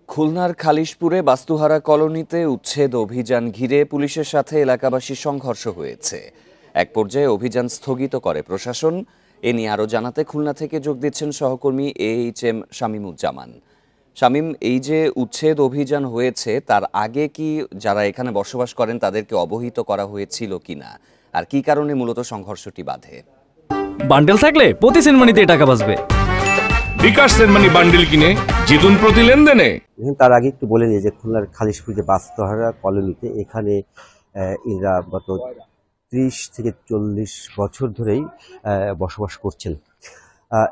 খুলনার খালিশপুরে বাস্তুহারা কলোনিতে উচ্ছেদ অভিযান ঘিরে পুলিশের সাথে এলাকাবাসীর সংঘর্ষ হয়েছে। এক পর্যায়ে অভিযান স্থগিত করে প্রশাসন। এ নিয়ে আরও জানাতে খুলনা থেকে যোগ দিচ্ছেন সহকর্মী AHM শামীমুজ্জামান। শামীম, এই যে উচ্ছেদ অভিযান হয়েছে তার আগে কি যারা এখানে বসবাস করেন তাদেরকে অবহিত করা হয়েছিল কিনা, আর কি কারণে মূলত সংঘর্ষটি বাধে? বান্ডেল থাকলে প্রতি সেনমানিতে টাকা বাঁচবে। বিকাশ সেনমানি বান্ডেল কিনে জিতুন প্রতি লেনদেনে। তার আগে একটু বলে নিই যে খুলনার খালিশপুর যে বাস্তুহারা কলোনিতে এখানে এরা গত 30 থেকে 40 বছর ধরেই বসবাস করছেন।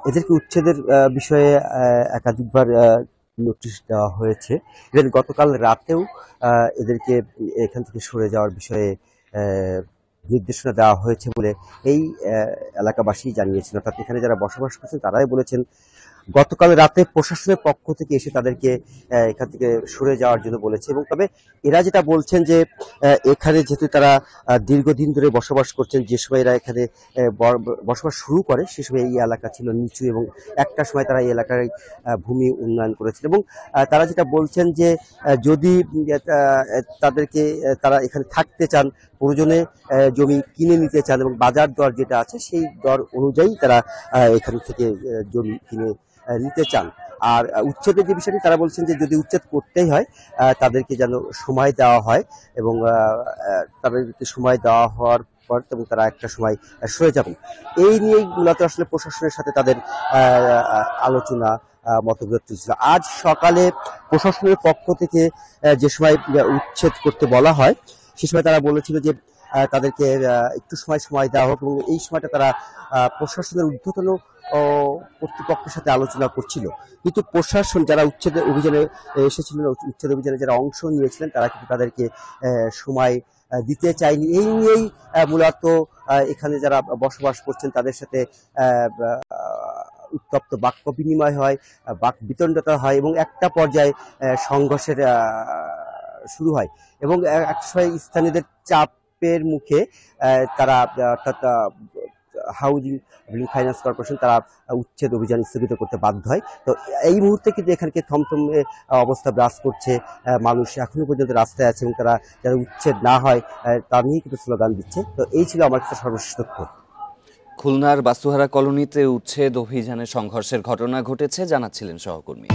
এদেরকে উচ্ছেদের বিষয়ে একাধিকবার নোটিশ দেওয়া হয়েছে। এদের গতকাল রাতেও এদেরকে এখান থেকে সরে যাওয়ার বিষয়ে নির্দেশনা দেওয়া হয়েছে বলে এই এলাকাবাসী জানিয়েছেন। অর্থাৎ এখানে যারা বসবাস করছেন তারাই বলেছেন গতকাল রাতে প্রশাসনের পক্ষ থেকে এসে তাদেরকে এখান থেকে সরে যাওয়ার জন্য বলেছে। এবং তবে এরা যেটা বলছেন যে এখানে যেহেতু তারা দীর্ঘদিন ধরে বসবাস করছেন, যে সময় এরা এখানে বসবাস শুরু করে সে সময় এই এলাকা ছিল নিচু এবং একটা সময় তারা এই এলাকার ভূমি উন্নয়ন করেছিল। এবং তারা যেটা বলছেন যে যদি তারা এখানে থাকতে চান, প্রয়োজনে জমি কিনে নিতে চান এবং বাজার দর যেটা আছে সেই দর অনুযায়ী তারা এখান থেকে জমি কিনে নিতে চান। আর উচ্ছেদের যে বিষয়টি তারা বলছেন যে যদি উচ্ছেদ করতেই হয় তাদেরকে যেন সময় দেওয়া হয় এবং তাদেরকে সময় দেওয়া হওয়ার পর এবং তারা একটা সময় সরে যাবেন। এই নিয়েই মূলত আসলে প্রশাসনের সাথে তাদের আলোচনা মতবিরোধ চলছিল। আজ সকালে প্রশাসনের পক্ষ থেকে যে সময় উচ্ছেদ করতে বলা হয় সে সময় তারা বলেছিল যে তাদেরকে একটু সময় দেওয়া হোক এবং এই সময়টা তারা প্রশাসনের ঊর্ধ্বতন কর্তৃপক্ষের সাথে আলোচনা করছিল। কিন্তু প্রশাসন যারা উচ্ছেদ অভিযানে এসেছিলেন, উচ্ছেদ অভিযানে যারা অংশ নিয়েছিলেন তারা কিন্তু তাদেরকে সময় দিতে চায়নি। এই নিয়েই মূলত এখানে যারা বসবাস করছেন তাদের সাথে উত্তপ্ত বাক্য বিনিময় হয়, বাক বিতণ্ডতা হয় এবং একটা পর্যায়ে সংঘর্ষের শুরু হয় এবং এক সময় স্থানীয়দের চাপের মুখে তারা অর্থাৎ হাউজিং ফাইন্যান্স কর্পোরেশন তারা উচ্ছেদ অভিযান স্থগিত করতে বাধ্য হয়। তো এই মুহূর্তে কিন্তু এখানে থমথমে অবস্থা বিরাজ করছে। মানুষ এখনো পর্যন্ত রাস্তায় আছে এবং তারা যারা উচ্ছেদ না হয় তা নিয়ে কিন্তু স্লোগান দিচ্ছে। তো এই ছিল আমার কাছে সর্বশেষ তথ্য। খুলনার বাস্তুহারা কলোনিতে উচ্ছেদ অভিযানে সংঘর্ষের ঘটনা ঘটেছে জানাচ্ছিলেন সহকর্মী।